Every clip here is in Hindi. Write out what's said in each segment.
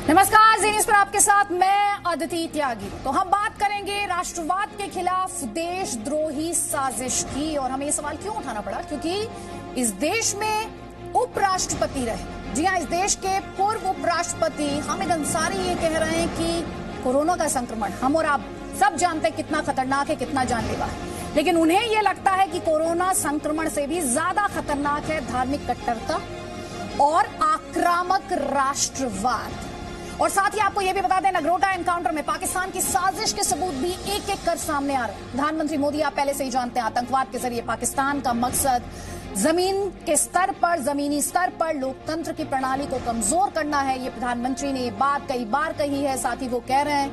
नमस्कार, जी न्यूज पर आपके साथ मैं अदिति त्यागी। तो हम बात करेंगे राष्ट्रवाद के खिलाफ देशद्रोही साजिश की। और हमें ये सवाल क्यों उठाना पड़ा, क्योंकि इस देश में उपराष्ट्रपति रहे, जी हाँ, इस देश के पूर्व उपराष्ट्रपति हामिद अंसारी ये कह रहे हैं कि कोरोना का संक्रमण हम और आप सब जानते हैं कितना खतरनाक है, कितना जानलेवा है, लेकिन उन्हें यह लगता है कि कोरोना संक्रमण से भी ज्यादा खतरनाक है धार्मिक कट्टरता और आक्रामक राष्ट्रवाद। और साथ ही आपको यह भी बता दें, नगरोटा एनकाउंटर में पाकिस्तान की साजिश के सबूत भी एक एक कर सामने आ रहे हैं। प्रधानमंत्री मोदी आप पहले से ही जानते हैं, आतंकवाद के जरिए पाकिस्तान का मकसद जमीनी स्तर पर लोकतंत्र की प्रणाली को कमजोर करना है। ये प्रधानमंत्री ने ये बात कई बार कही है। साथ ही वो कह रहे हैं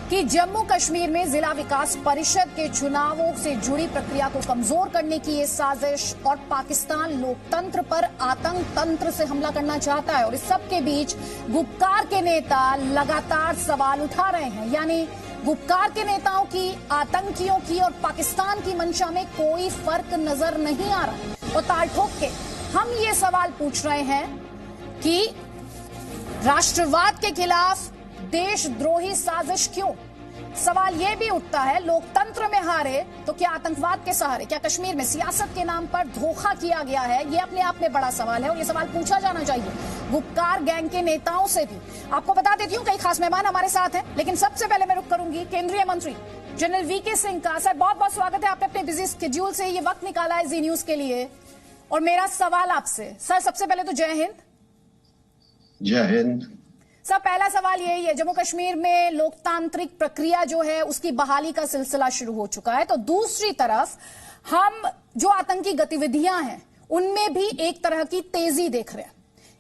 कि जम्मू कश्मीर में जिला विकास परिषद के चुनावों से जुड़ी प्रक्रिया को कमजोर करने की ये साजिश, और पाकिस्तान लोकतंत्र पर आतंक तंत्र से हमला करना चाहता है। और इस सब के बीच गुपकार के नेता लगातार सवाल उठा रहे हैं, यानी गुपकार के नेताओं की, आतंकियों की और पाकिस्तान की मंशा में कोई फर्क नजर नहीं आ रहा। और ताल ठोक के हम ये सवाल पूछ रहे हैं कि राष्ट्रवाद के खिलाफ देशद्रोही साजिश क्यों? सवाल यह भी उठता है, लोकतंत्र में हारे तो क्या आतंकवाद के सहारे? क्या कश्मीर में सियासत के नाम पर धोखा किया गया है? यह अपने आप में बड़ा सवाल है और यह सवाल पूछा जाना चाहिए गुपकार गैंग के नेताओं से भी। आपको बता देती हूं, कई खास मेहमान हमारे साथ हैं, लेकिन सबसे पहले मैं रुक करूंगी केंद्रीय मंत्री जनरल वीके सिंह का। सर, बहुत बहुत स्वागत है, आपने अपने बिजी शेड्यूल से ये वक्त निकाला है जी न्यूज के लिए। और मेरा सवाल आपसे, सर सबसे पहले तो जय हिंद। जय हिंद। सर, पहला सवाल यही है, जम्मू कश्मीर में लोकतांत्रिक प्रक्रिया जो है उसकी बहाली का सिलसिला शुरू हो चुका है, तो दूसरी तरफ हम जो आतंकी गतिविधियां हैं उनमें भी एक तरह की तेजी देख रहे हैं।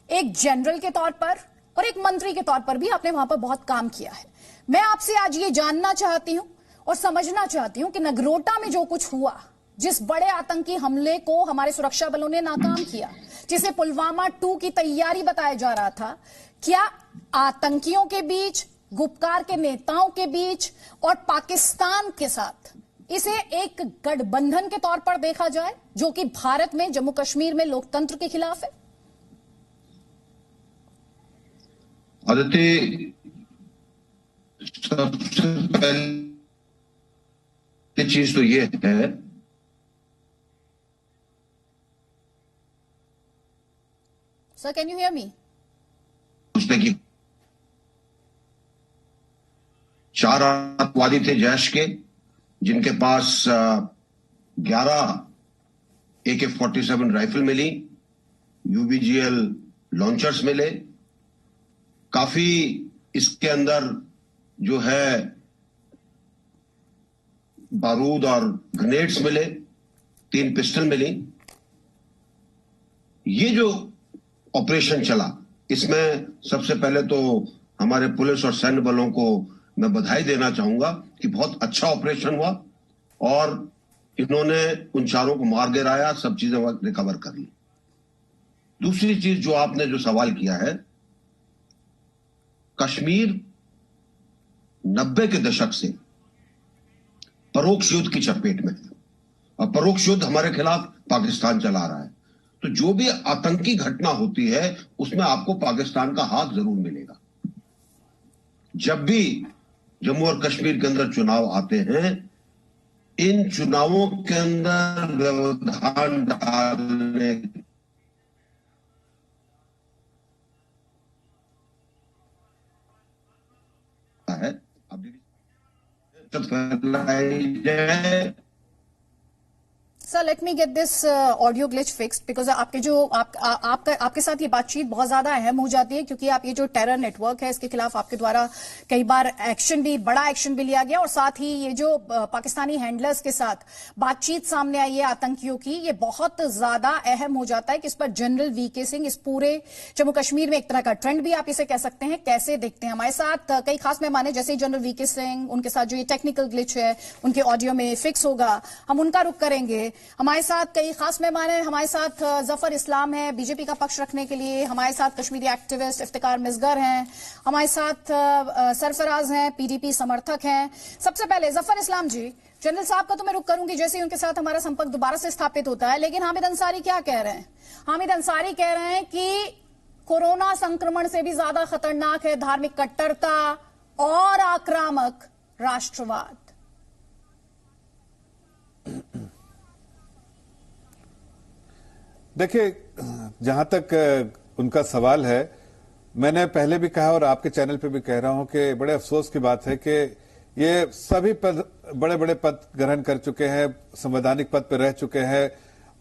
एक जनरल के तौर पर और एक मंत्री के तौर पर भी आपने वहां पर बहुत काम किया है। मैं आपसे आज ये जानना चाहती हूं और समझना चाहती हूं कि नगरोटा में जो कुछ हुआ, जिस बड़े आतंकी हमले को हमारे सुरक्षा बलों ने नाकाम किया, जिसे पुलवामा 2 की तैयारी बताया जा रहा था, क्या आतंकियों के बीच, गुपकार के नेताओं के बीच और पाकिस्तान के साथ इसे एक गठबंधन के तौर पर देखा जाए जो कि भारत में जम्मू कश्मीर में लोकतंत्र के खिलाफ है? आदित्य, सबसे पहली चीज तो ये है, sir can you hear me? उसने की 4 आतंकवादी थे जैश के, जिनके पास 11 AK-47 राइफल मिली, UBGL लॉन्चर्स मिले, काफी इसके अंदर जो है बारूद और ग्रेनेड्स मिले, 3 पिस्टल मिली। ये जो ऑपरेशन चला, इसमें सबसे पहले तो हमारे पुलिस और सैन्य बलों को मैं बधाई देना चाहूंगा कि बहुत अच्छा ऑपरेशन हुआ और इन्होंने उन 4 को मार गिराया, सब चीजें रिकवर कर ली। दूसरी चीज जो आपने जो सवाल किया है, कश्मीर 90 के दशक से परोक्ष युद्ध की चपेट में है और परोक्ष युद्ध हमारे खिलाफ पाकिस्तान चला रहा है। तो जो भी आतंकी घटना होती है उसमें आपको पाकिस्तान का हाथ जरूर मिलेगा। जब भी जम्मू और कश्मीर के अंदर चुनाव आते हैं, इन चुनावों के अंदर व्यवधान डालने है, sir let me get this audio glitch fixed, because आपके साथ ये बातचीत बहुत ज्यादा अहम हो जाती है, क्योंकि आप ये जो टेरर नेटवर्क है इसके खिलाफ आपके द्वारा कई बार बड़ा एक्शन भी लिया गया, और साथ ही ये जो पाकिस्तानी हैंडलर्स के साथ बातचीत सामने आई है आतंकियों की, ये बहुत ज्यादा अहम हो जाता है कि इस पर जनरल वीके सिंह इस पूरे जम्मू कश्मीर में एक तरह का ट्रेंड भी आप इसे कह सकते हैं, कैसे देखते हैं? हमारे साथ कई खास मेहमान हैं, जैसे जनरल वीके सिंह, उनके साथ जो ये टेक्निकल ग्लिच है उनके ऑडियो में फिक्स होगा, हम उनका रुख करेंगे। हमारे साथ कई खास मेहमान हैं, हमारे साथ जफर इस्लाम है बीजेपी का पक्ष रखने के लिए, हमारे साथ कश्मीरी एक्टिविस्ट इफ्तिकार मिसगर हैं, हमारे साथ सरफराज हैं पीडीपी समर्थक हैं। सबसे पहले जफर इस्लाम जी, जनरल साहब का तो मैं रुख करूंगी जैसे ही उनके साथ हमारा संपर्क दोबारा से स्थापित होता है, लेकिन हामिद अंसारी क्या कह रहे हैं? हामिद अंसारी कह रहे हैं कि कोरोना संक्रमण से भी ज्यादा खतरनाक है धार्मिक कट्टरता और आक्रामक राष्ट्रवाद। देखिए, जहां तक उनका सवाल है, मैंने पहले भी कहा और आपके चैनल पे भी कह रहा हूं कि बड़े अफसोस की बात है कि ये सभी पद, बड़े बड़े पद ग्रहण कर चुके हैं, संवैधानिक पद पर रह चुके हैं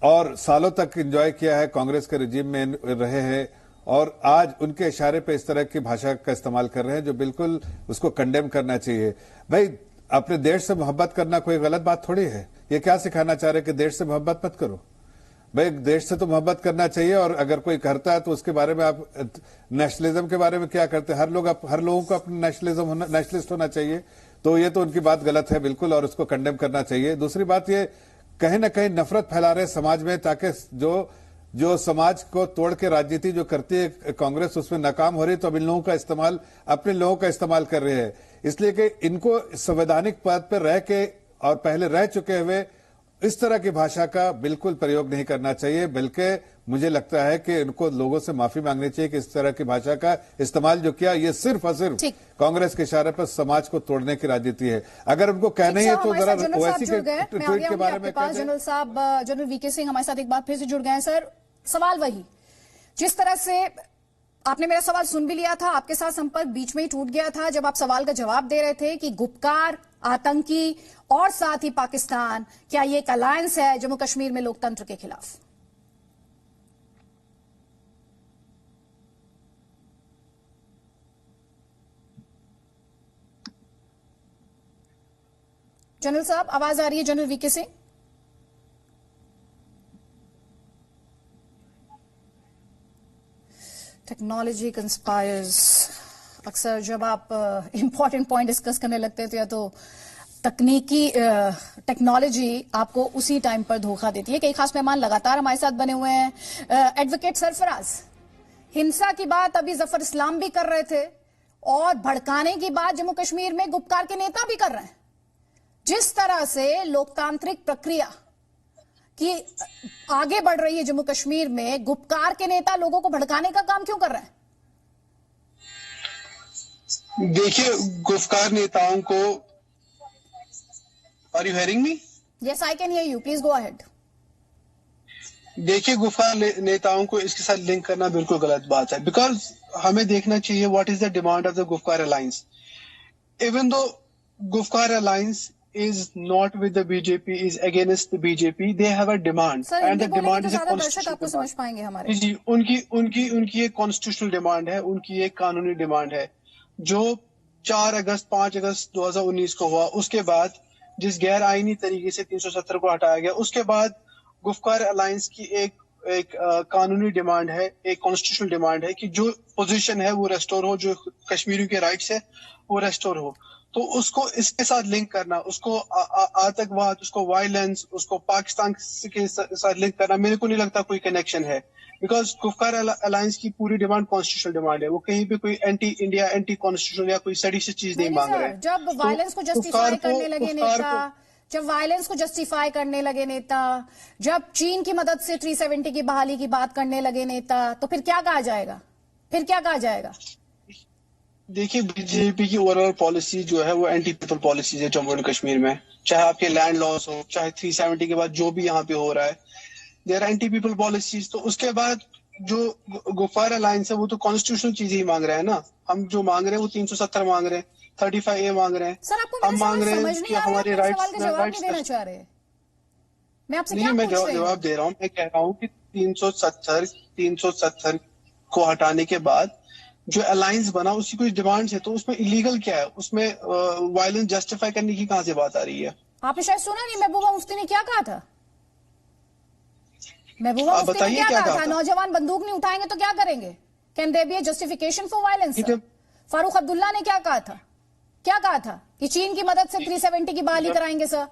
और सालों तक एंजॉय किया है, कांग्रेस के रिजीम में रहे हैं और आज उनके इशारे पे इस तरह की भाषा का इस्तेमाल कर रहे हैं जो बिल्कुल उसको कंडेम करना चाहिए। भाई, अपने देश से मोहब्बत करना कोई गलत बात थोड़ी है। ये क्या सिखाना चाह रहे हैं कि देश से मोहब्बत मत करो? भाई, देश से तो मोहब्बत करना चाहिए और अगर कोई करता है तो उसके बारे में आप नेशनलिज्म के बारे में क्या करते हैं? हर लोगों को अपना नेशनलिस्ट होना चाहिए, तो ये तो उनकी बात गलत है बिल्कुल और उसको कंडेम करना चाहिए। दूसरी बात, ये कहीं ना कहीं नफरत फैला रहे समाज में ताकि जो समाज को तोड़ के राजनीति जो करती है कांग्रेस, उसमें नाकाम हो रही है, तो अब इन लोगों का इस्तेमाल, अपने लोगों का इस्तेमाल कर रहे हैं। इसलिए कि इनको संवैधानिक पद पर रह के और पहले रह चुके हुए इस तरह की भाषा का बिल्कुल प्रयोग नहीं करना चाहिए, बल्कि मुझे लगता है कि इनको लोगों से माफी मांगनी चाहिए कि इस तरह की भाषा का इस्तेमाल जो किया ये सिर्फ और सिर्फ कांग्रेस के इशारे पर समाज को तोड़ने की राजनीति है। अगर उनको कहना ही है तो जरा ओवैसी के ट्वीट के बारे में कह दें। जनरल साहब, जनरल वीके सिंह हमारे साथ एक बार फिर से जुड़ गए हैं। सर, सवाल वही, जिस तरह से आपने मेरा सवाल सुन भी लिया था, आपके साथ संपर्क बीच में ही टूट गया था जब आप सवाल का जवाब दे रहे थे कि गुपकार, आतंकी और साथ ही पाकिस्तान, क्या ये एक अलायंस है जम्मू कश्मीर में लोकतंत्र के खिलाफ? जनरल साहब, आवाज आ रही है? General V K Singh, technology conspires. अक्सर जब आप इंपॉर्टेंट पॉइंट डिस्कस करने लगते हैं तो या तो टेक्नोलॉजी आपको उसी टाइम पर धोखा देती है। कई खास मेहमान लगातार हमारे साथ बने हुए हैं। एडवोकेट सरफराज, हिंसा की बात अभी जफर इस्लाम भी कर रहे थे और भड़काने की बात जम्मू कश्मीर में गुपकार के नेता भी कर रहे हैं। जिस तरह से लोकतांत्रिक प्रक्रिया कि आगे बढ़ रही है जम्मू कश्मीर में, गुपकार के नेता लोगों को भड़काने का काम क्यों कर रहे हैं? देखिए, गुपकार नेताओं को, are you hearing me? Yes, I can hear you, please go ahead. देखिए, गुपकार नेताओं को इसके साथ लिंक करना बिल्कुल गलत बात है, बिकॉज हमें देखना चाहिए what is the demand of the Gupkar alliance. Even though Gupkar alliance is not with the BJP, is against the BJP. They have a demand, and the demand is a constitutional आपको समझ पाएंगे हमारे। जी, उनकी एक कॉन्स्टिट्यूशनल डिमांड है, उनकी एक कानूनी डिमांड है, जो 5 अगस्त 2019 को हुआ। उसके बाद जिस गैर आईनी तरीके से 370 को हटाया गया, उसके बाद गुपकार अलायंस की एक कानूनी डिमांड है, एक कॉन्स्टिट्यूशनल डिमांड है कि जो पोजीशन है वो रेस्टोर हो, जो कश्मीरियों के राइट्स है वो रेस्टोर हो। तो उसको इसके साथ लिंक करना, उसको आतंकवाद, उसको वायलेंस, उसको पाकिस्तान के साथ लिंक करना, मेरे को नहीं लगता कोई कनेक्शन है। बिकॉज गुपकार अलायंस की पूरी डिमांड कॉन्स्टिट्यूशनल डिमांड है, वो कहीं पे कोई एंटी इंडिया, एंटी कॉन्स्टिट्यूशनल या कोई सड़ी सी चीज नहीं मांग रहे। जब वायलेंस को जस्टिफाई करने लगे नेता, जब चीन की मदद से 370 की बहाली की बात करने लगे नेता, तो फिर क्या कहा जाएगा? देखिए, बीजेपी की ओवरऑल पॉलिसी जो है वो एंटी पीपल पॉलिसी है जम्मू एंड कश्मीर में। चाहे आपके लैंड लॉस हो, चाहे 370 के बाद जो भी यहाँ पे हो रहा है, देयर एंटी पीपल पॉलिसीज। तो उसके बाद जो गुपकार अलायंस है वो तो कॉन्स्टिट्यूशनल चीज ही मांग रहे हैं ना। हम जो मांग रहे हैं वो 370 मांग रहे हैं, 35A मांग रहे हैं। सर, आपको हम मांग रहे हैं कि हमारे राइट्स देना चाह रहे हैं। मैं आपसे क्या पूछ रही हूं? जवाब दे रहा हूँ। मैं कह रहा हूँ कि 370 को हटाने के बाद जो अलायंस बना, उसकी कुछ डिमांड्स है, तो उसमें इलीगल क्या है? उसमें वायलेंस जस्टिफाई करने की कहां से बात आ रही है? आपने शायद सुना नहीं, महबूबा मुफ्ती ने क्या कहा था? महबूबा मुफ्ती ने क्या कहा था? नौजवान बंदूक नहीं उठाएंगे तो क्या करेंगे? Can there be a justification for violence? Farooq Abdullah ने क्या कहा था कि चीन की मदद से 370 की बहाली कराएंगे सर?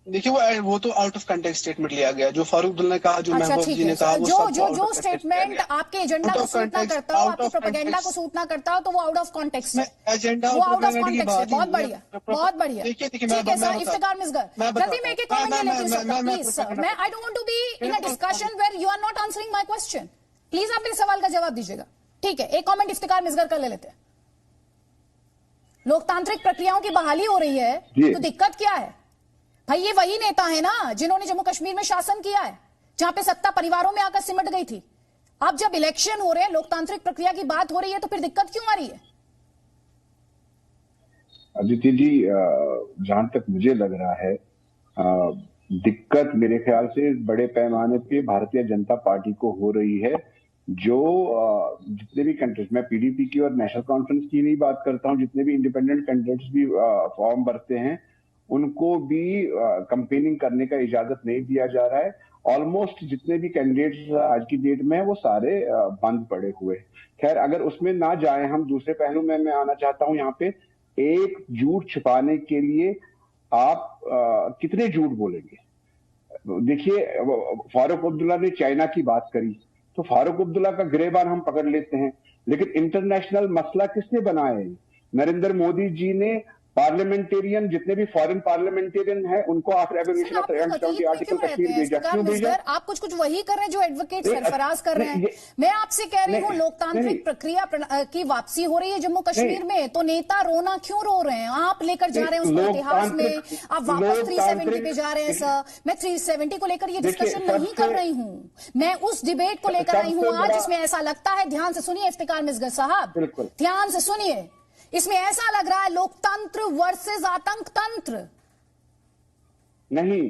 देखिए, वो तो आउट ऑफ कंटेक्स्ट स्टेटमेंट लिया गया। जो फारूक अब्दुल्ला ने कहा, जो महबूब जी ने कहा, जो स्टेटमेंट आपके एजेंडा को सूट ना करता हो, आपके प्रोपेगेंडा को सूट ना करता हो, तो वो आउट ऑफ कॉन्टेक्स्ट है। वो आउट ऑफ कॉन्टेक्स्ट है। बहुत बढ़िया। ठीक है सर, इफ्तिकार मिसगर, जल्दी में एक कमेंट ले लेती हूं प्लीज सर। मैं I don't want to be in a discussion where you are not answering my question. Please आप मेरे सवाल का जवाब दीजिएगा। ठीक है, एक कमेंट इफ्तिकार मिसगर का ले लेते हैं। लोकतांत्रिक प्रक्रियाओं की बहाली हो रही है तो दिक्कत क्या है भाई? ये वही नेता है ना जिन्होंने जम्मू कश्मीर में शासन किया है, जहां पे सत्ता परिवारों में आकर सिमट गई थी। अब जब इलेक्शन हो रहे हैं, लोकतांत्रिक प्रक्रिया की बात हो रही है, तो फिर दिक्कत क्यों आ रही है? अदिति जी, जहां तक मुझे लग रहा है, दिक्कत मेरे ख्याल से बड़े पैमाने पे भारतीय जनता पार्टी को हो रही है। जो जितने भी कैंडिडेट्स, मैं पीडीपी की और नेशनल कॉन्फ्रेंस की नहीं बात करता हूं, जितने भी इंडिपेंडेंट कैंडिडेट्स भी फॉर्म भरते हैं, उनको भी कंपेनिंग करने का इजाजत नहीं दिया जा रहा है। ऑलमोस्ट जितने भी कैंडिडेट्स आज की डेट में है वो सारे बंद पड़े हुए। खैर, अगर उसमें ना जाए हम, दूसरे पहलू में मैं आना चाहता हूं। यहाँ पे एक झूठ छिपाने के लिए आप कितने झूठ बोलेंगे? देखिए, फारूक अब्दुल्ला ने चाइना की बात करी, तो फारूक अब्दुल्ला का गिरेबान हम पकड़ लेते हैं, लेकिन इंटरनेशनल मसला किसने बनाया है? नरेंद्र मोदी जी ने पार्लियामेंटेरियन, जितने भी फॉरेन पार्लियामेंटेरियन हैं, उनको आप रेवोल्यूशन ऑफ आर्टिकल कश्मीर भेजा, क्यों भेजा? आप कुछ वही कर रहे हैं जो एडवोकेट सरफराज कर रहे हैं। मैं आपसे कह रही हूँ, लोकतांत्रिक प्रक्रिया की वापसी हो रही है जम्मू कश्मीर में, तो नेता रोना क्यों रो रहे हैं? आप लेकर जा रहे हैं उसको इतिहास में, आप वापस 370 पे जा रहे हैं। सर, मैं 370 को लेकर ये डिस्कशन नहीं कर रही हूँ, मैं उस डिबेट को लेकर आई हूँ आज, जिसमें ऐसा लगता है, ध्यान से सुनिए इफ्तिकार मिसगर साहब, ध्यान से सुनिए, इसमें ऐसा लग रहा है लोकतंत्र वर्सेस आतंक तंत्र। नहीं,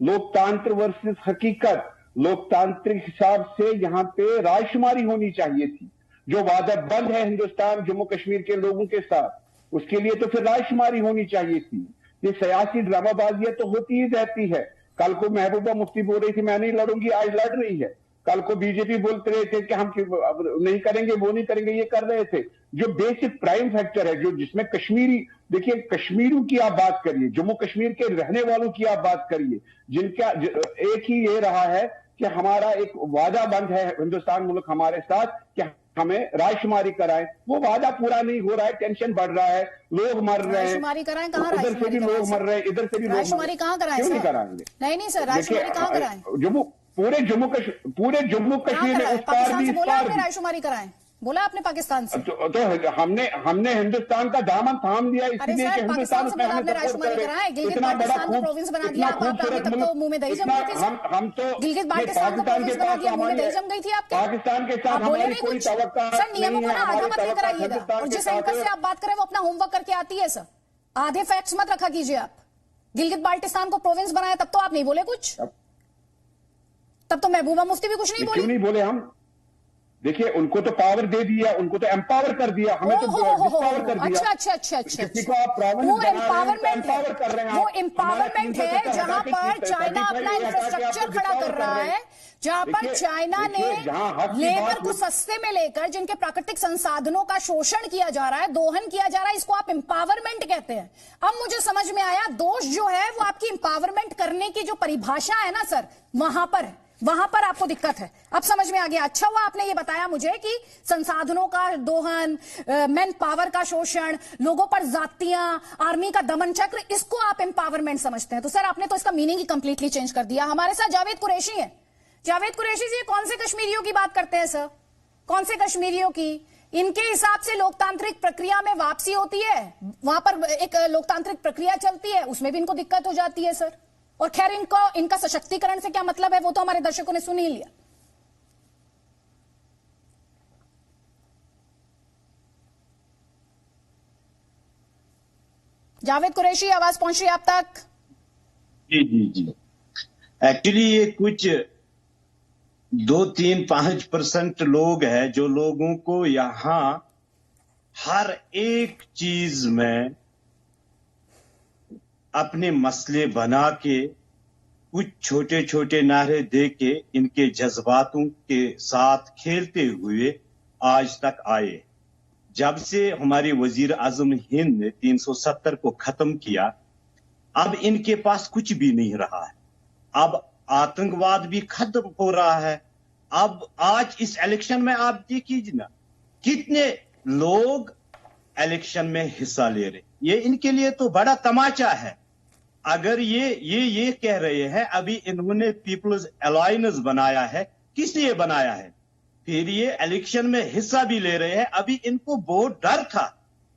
लोकतंत्र वर्सेस हकीकत। लोकतांत्रिक हिसाब से यहाँ पे रायशुमारी होनी चाहिए थी। जो वादा बंद है हिंदुस्तान जम्मू कश्मीर के लोगों के साथ, उसके लिए तो फिर रायशुमारी होनी चाहिए थी। ये सियासी ड्रामाबाजियां तो होती ही रहती है। कल को महबूबा मुफ्ती बोल रही थी मैं नहीं लड़ूंगी, आज लड़ रही है। कल को बीजेपी बोलते रहे थे कि हम नहीं करेंगे, वो नहीं करेंगे, ये कर रहे थे। जो बेसिक प्राइम फैक्टर है, जो जिसमें कश्मीरी, देखिए कश्मीरियों की आप बात करिए, जम्मू कश्मीर के रहने वालों की आप बात करिए, जिनका एक ही ये रहा है कि हमारा एक वादा बंद है हिंदुस्तान मुल्क हमारे साथ कि हमें रायशुमारी कराएं। वो वादा पूरा नहीं हो रहा है, टेंशन बढ़ रहा है, लोग मर रहे हैं। रायशुमारी कराएं कहाँ? उधर से भी लोग मर रहे हैं, इधर से भी लोग। रायशुमारी कहाँ कराएं? क्यों नहीं कराएंगे? नहीं सर, रायशुमारी कहाँ कराएं? पूरे जम्मू कश्मीर में उस पार भी, बोला आपने रायशुमारी कराएं, बोला आपने पाकिस्तान से। तो हमने हिंदुस्तान का दामन थाम दिया, इसलिए कि हिंदुस्तान में आपने रायशुमारी कराएं, गिलगित बाल्टिस्तान को प्रोविंस बना दिया। आपने तब तो मुंह में दही जम गई थी। हम तो गिलगित बाल्टिस्तान को प्रोविंस बना दिया, मुंह में दही जम गई थी आपके। पाकिस्तान के साथ हमारी कोई तवक्का नहीं है। सर, नियमों को ना आधा मत लेकर आइएगा, और जिस एंकर से आप बात करें वो अपना होमवर्क करके आती है। सर, आधे फैक्ट्स मत रखा कीजिए आप। गिलगित बाल्टिस्तान को प्रोविंस बनाया तब तो आप नहीं बोले कुछ, तब तो महबूबा मुफ्ती भी कुछ नहीं बोली। क्यों नहीं बोले हम? देखिए, उनको तो पावर दे दिया, उनको तो एम्पावर कर दिया, हमें तो डिस्पावर कर दिया। अच्छा। किसी को आप प्रॉब्लम वो एम्पावरमेंट कर रहे हैं, वो एम्पावरमेंट है जहां पर चाइना अपना इंफ्रास्ट्रक्चर खड़ा कर रहा है, जहां पर चाइना ने लेबर को सस्ते में लेकर जिनके प्राकृतिक संसाधनों का शोषण किया जा रहा है, दोहन किया जा रहा है, इसको आप एम्पावरमेंट कहते हैं। अब मुझे समझ में आया, दोष जो है वो आपकी एम्पावरमेंट करने की जो परिभाषा है ना सर, वहां पर आपको दिक्कत है। अब समझ में आ गया। अच्छा हुआ आपने ये बताया मुझे कि संसाधनों का दोहन, मैन पावर का शोषण, लोगों पर जातियां, आर्मी का दमन चक्र, इसको आप एम्पावरमेंट समझते हैं। तो सर, आपने तो इसका मीनिंग ही कंप्लीटली चेंज कर दिया। हमारे साथ जावेद कुरैशी है। जावेद कुरैशी जी, कौन से कश्मीरियों की बात करते हैं सर? कौन से कश्मीरियों की? इनके हिसाब से लोकतांत्रिक प्रक्रिया में वापसी होती है, वहां पर एक लोकतांत्रिक प्रक्रिया चलती है, उसमें भी इनको दिक्कत हो जाती है सर। और खैर, इनका सशक्तिकरण से क्या मतलब है वो तो हमारे दर्शकों ने सुन ही लिया। जावेद कुरैशी, आवाज पहुंच रही है आप तक? जी। एक्चुअली ये कुछ 2-3-5% लोग हैं जो लोगों को यहां हर एक चीज में अपने मसले बना के, कुछ छोटे छोटे नारे दे के, इनके जज्बातों के साथ खेलते हुए आज तक आए। जब से हमारे वजीर आजम हिंद ने 370 को खत्म किया, अब इनके पास कुछ भी नहीं रहा है। अब आतंकवाद भी खत्म हो रहा है। अब आज इस इलेक्शन में आप देखिए ना, कितने लोग इलेक्शन में हिस्सा ले रहे। ये इनके लिए तो बड़ा तमाचा है। अगर ये कह रहे हैं, अभी इन्होंने पीपल्स अलायंस बनाया है, किस लिए बनाया है? फिर ये इलेक्शन में हिस्सा भी ले रहे हैं। अभी इनको बहुत डर था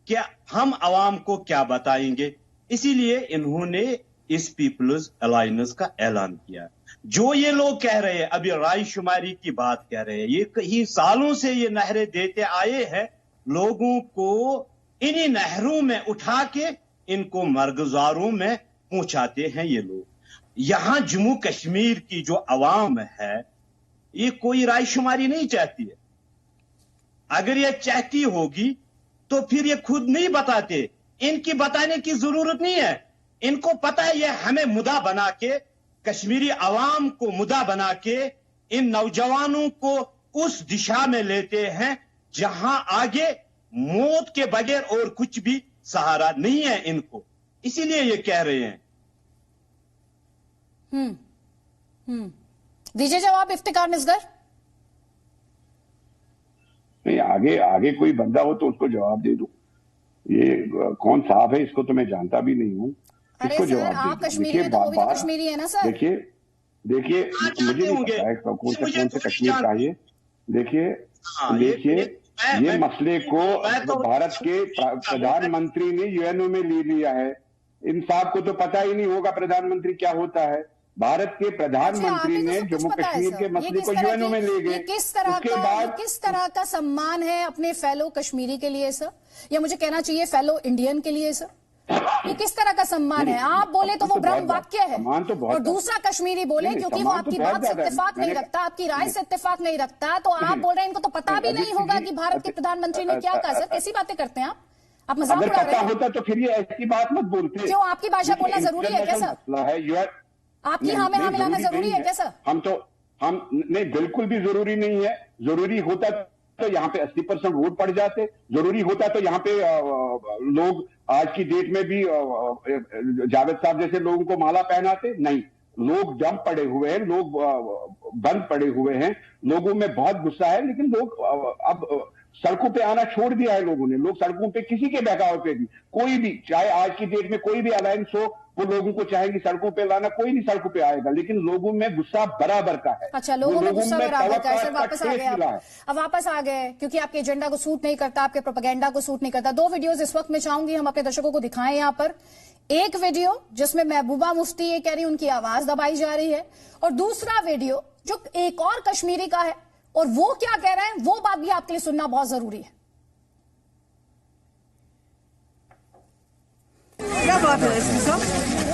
कि हम आवाम को क्या बताएंगे, इसीलिए इन्होंने इस पीपल्स अलायंस का ऐलान किया। जो ये लोग कह रहे हैं, अभी रायशुमारी की बात कह रहे हैं, ये कई सालों से ये नहरें देते आए हैं लोगों को, इन्हीं नहरों में उठा के इनको मरगजारों में पहुंचाते हैं ये लोग। यहां जम्मू कश्मीर की जो अवाम है, ये कोई रायशुमारी नहीं चाहती है। अगर ये चाहती होगी तो फिर ये खुद नहीं बताते, इनकी बताने की जरूरत नहीं है। इनको पता है ये हमें मुद्दा बना के, कश्मीरी अवाम को मुद्दा बना के इन नौजवानों को उस दिशा में लेते हैं जहां आगे मौत के बगैर और कुछ भी सहारा नहीं है इनको, इसीलिए ये कह रहे हैं। दीजिए जवाब इफ्तिकार मिसगर। नहीं, आगे आगे कोई बंदा हो तो उसको जवाब दे दो। ये कौन साहब है, इसको तो मैं जानता भी नहीं हूँ, इसको जवाब दे आप कश्मीरी हैं तो वो भी तो कश्मीरी है ना सर। देखिए मुझे नहीं पता है कौन से कश्मीर का ये। देखिए ये मसले को भारत के प्रधानमंत्री ने यूएनओ में ले लिया है। इन साहब को तो पता ही नहीं होगा प्रधानमंत्री क्या होता है। भारत के प्रधानमंत्री ने जम्मू कश्मीर के मसले को यूएनओ में ले गए। किस तरह का सम्मान है अपने फेलो कश्मीरी के लिए सर, या मुझे कहना चाहिए फेलो इंडियन के लिए सर? ये किस तरह का सम्मान है? आप बोले तो वो ब्रह्म वाक्य है, और दूसरा कश्मीरी बोले क्योंकि वो आपकी बात से इत्तेफाक नहीं रखता, आपकी राय से इत्तेफाक नहीं रखता, तो आप बोल रहे हैं इनको तो पता भी नहीं होगा कि भारत के प्रधानमंत्री ने क्या कहा। सर कैसी बातें करते हैं आप मजाक उड़ा रहे हैं। होता तो फिर ये ऐसी बात मत बोलते। क्यों, आपकी भाषा बोलना जरूरी है क्या सर? आपकी हाँ में हाँ मिलाना जरूरी है क्या सर? हम नहीं, बिल्कुल भी जरूरी नहीं है। जरूरी होता तो यहाँ पे 80% वोट पड़ जाते। जरूरी होता तो यहाँ पे लोग आज की डेट में भी जावेद साहब जैसे लोगों को माला पहनाते। नहीं, लोग जम पड़े हुए हैं, लोग बंद पड़े हुए हैं, लोगों में बहुत गुस्सा है, लेकिन लोग अब सड़कों पे आना छोड़ दिया है लोगों ने। लोग सड़कों पे किसी के बहकावे पे भी, कोई भी, चाहे आज की डेट में कोई भी अलायंस हो, वो लोगों को चाहेंगे सड़कों पे लाना, कोई नहीं सड़कों पे आएगा, लेकिन लोगों में गुस्सा बराबर का है। अच्छा, लोगों में गुस्सा बराबर का है सर। वापस आ गए अब वापस आ गए क्योंकि आपके एजेंडा को सूट नहीं करता, आपके प्रोपेगेंडा को सूट नहीं करता। 2 वीडियोस इस वक्त मैं चाहूंगी हम अपने दर्शकों को दिखाएं यहाँ पर। एक वीडियो जिसमें महबूबा मुफ्ती ये कह रही उनकी आवाज दबाई जा रही है, और दूसरा वीडियो जो एक और कश्मीरी का है, और वो क्या कह रहे हैं वो बात भी आपके लिए सुनना बहुत जरूरी है। क्या बात है एसपी साहब?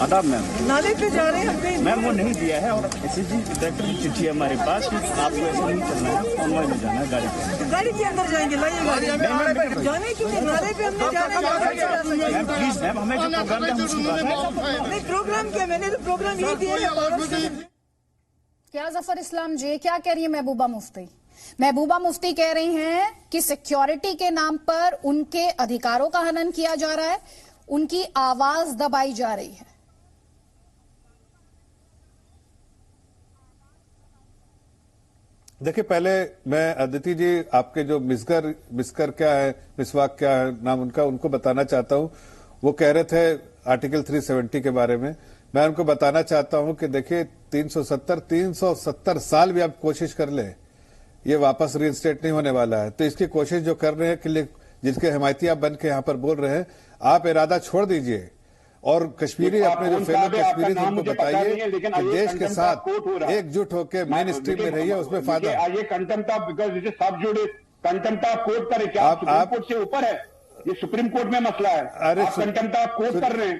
आदाब मैम। नाले पे जा रहे हैं मैम, वो नहीं दिया है, और एसएसजी डायरेक्टर की चिट्ठी है हमारे पास कि आपको ऐसा नहीं करना है, ऑनलाइन में जाना है गाड़ी पे। गाड़ी के अंदर जाएंगे, लाइए गाड़ी जाने के लिए। नाले पे हमने जाने मैम प्लीज मैम, हमें जो प्रोग्राम है हम उसकी बात है। नहीं, प्रोग्राम क्या, मैंने तो प्रोग्राम यही दिया है। क्या जफर इस्लाम जी क्या कह रही है महबूबा मुफ्ती? महबूबा मुफ्ती कह रही हैं कि सिक्योरिटी के नाम पर उनके अधिकारों का हनन किया जा रहा है, उनकी आवाज दबाई जा रही है। देखिए, पहले मैं अदिति जी आपके जो मिस्कर क्या है, मिसवाक क्या है नाम उनका, उनको बताना चाहता हूं। वो कह रहे थे आर्टिकल 370 के बारे में। मैं उनको बताना चाहता हूं कि देखिए 370 साल भी आप कोशिश कर ले, ये वापस रीइंस्टेट नहीं होने वाला है। तो इसकी कोशिश जो कर रहे हैं कि जिसके हिमायती आप बन के यहां पर बोल रहे हैं, आप इरादा छोड़ दीजिए और कश्मीरी अपने जो फेलो कश्मीरी उनको बताइए कि देश के साथ एकजुट होकर मेन स्ट्रीम में रहिए, उसमें फायदा। ये कंटेम्प्ट ऑफ, बिकॉज इसे सब जुड़े कंटेम्प्ट ऑफ कोर्ट करें क्या? आप सुप्रीम कोर्ट से ऊपर है, ये सुप्रीम कोर्ट में मसला है। अरे कंटेम्प्ट ऑफ कोर्ट कर रहे हैं,